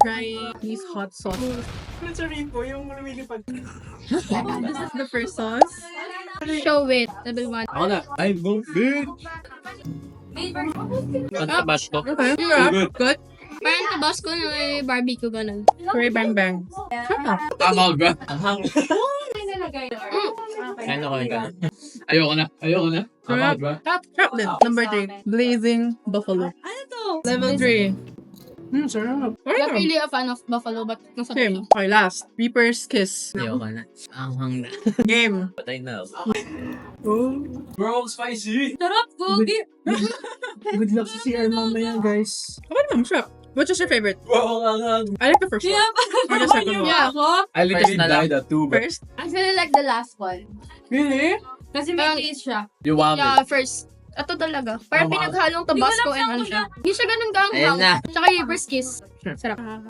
Try this hot sauce. Sabihin po, yung lumilipad. This is the first sauce. Show it. Level 1. Ako na. I love it. Ang tabasco. Okay. Yeah. Good. Parang Tabasco na may barbecue ganun. Curry bang bang. Tama ba? Ang hang. Ano ko yung Ayoko na. Ayoko na. Tama ba? Sarap din. Number 3. Blazing buffalo. Ano to? Level 3. Sarap. Not really a fan of buffalo, but nasa Same. Okay, last. Reaper's Kiss. Ayoko na. Ang hang na. Game. Patay na ako. Bro, spicy! Sarap, gogi! Good luck sa CR mamaya, guys. Okay naman, sarap. Which is your favorite? Bro, ang hang. I like the first one. Or the second one. Yeah, ako? I literally died at 2. First? Actually, like the last one. Really? Kasi may taste siya. You want Yeah, it? first. Ito talaga. Parang Tama. pinaghalong Tabasco and ano siya. Hindi siya ganun Ayan na. kaanghang. Tsaka Reaper's Kiss. Sarap.